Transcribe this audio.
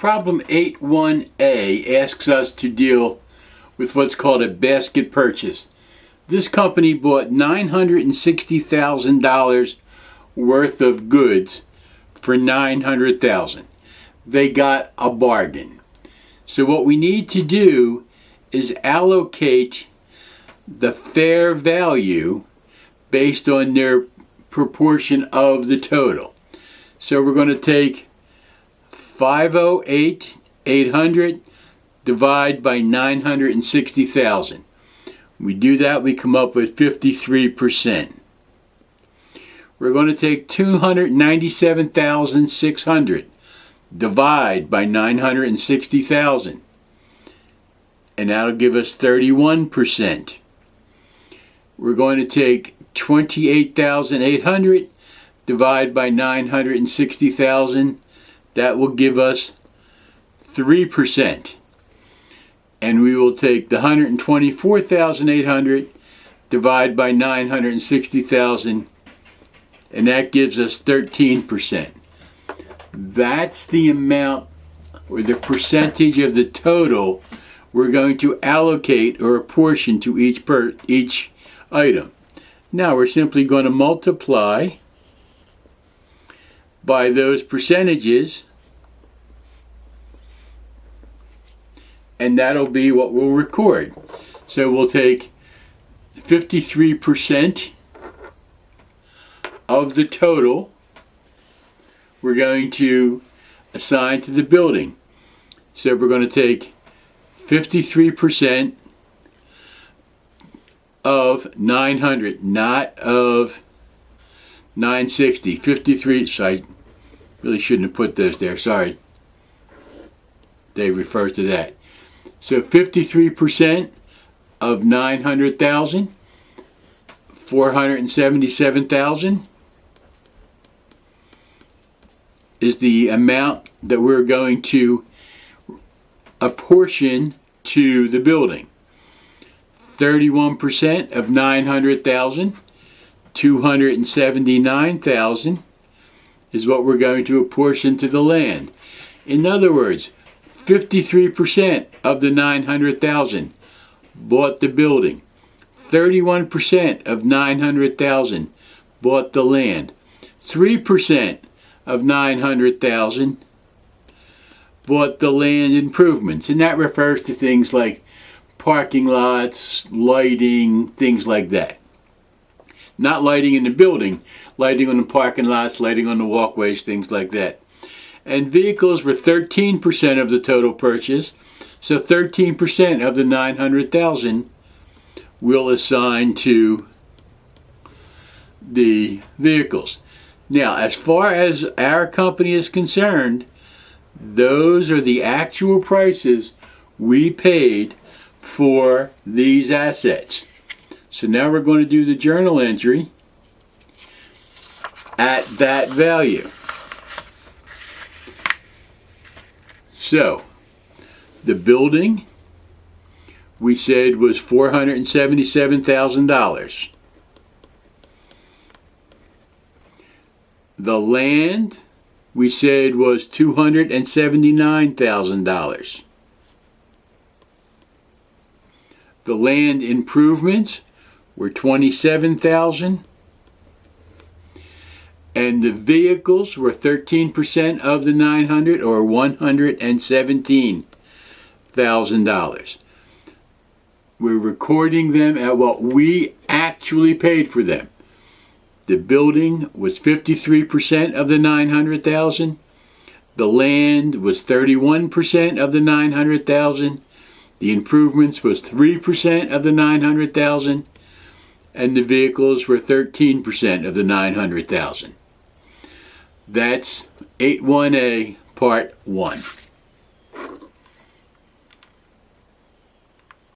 Problem 8.1a asks us to deal with what's called a basket purchase. This company bought $960,000 worth of goods for $900,000. They got a bargain. So what we need to do is allocate the fair value based on their proportion of the total. So we're going to take 508,800 divide by 960,000. We do that, we come up with 53%. We're going to take 297,600 divide by 960,000, and that'll give us 31%. We're going to take 28,800 divide by 960,000. That will give us 3%. And we will take the 124,800 divide by 960,000, and that gives us 13%. That's the amount, or the percentage of the total we're going to allocate or apportion to each item. Now we're simply going to multiply by those percentages, and that'll be what we'll record. So we'll take 53% of the total we're going to assign to the building. So we're going to take 53% of 900, not of 960. 53, so I really shouldn't have put those there, sorry. They refer to that. So 53% of 900,000, 477,000 is the amount that we're going to apportion to the building. 31% of 900,000, 279,000 is what we're going to apportion to the land. In other words, 53% of the 900,000 bought the building. 31% of 900,000 bought the land. 3% of 900,000 bought the land improvements, and that refers to things like parking lots, lighting, things like that. Not lighting in the building, lighting on the parking lots, lighting on the walkways, things like that. And vehicles were 13% of the total purchase, so 13% of the 900,000 will assign to the vehicles. Now, as far as our company is concerned, those are the actual prices we paid for these assets. So now we're going to do the journal entry at that value. So, the building we said was $477,000. The land we said was $279,000. The land improvements were $27,000. And the vehicles were 13% of the 900, or $117,000. We're recording them at what we actually paid for them. The building was 53% of the 900,000. The land was 31% of the 900,000. The improvements was 3% of the 900,000. And the vehicles were 13% of the 900,000. That's 8.1a, Part 1.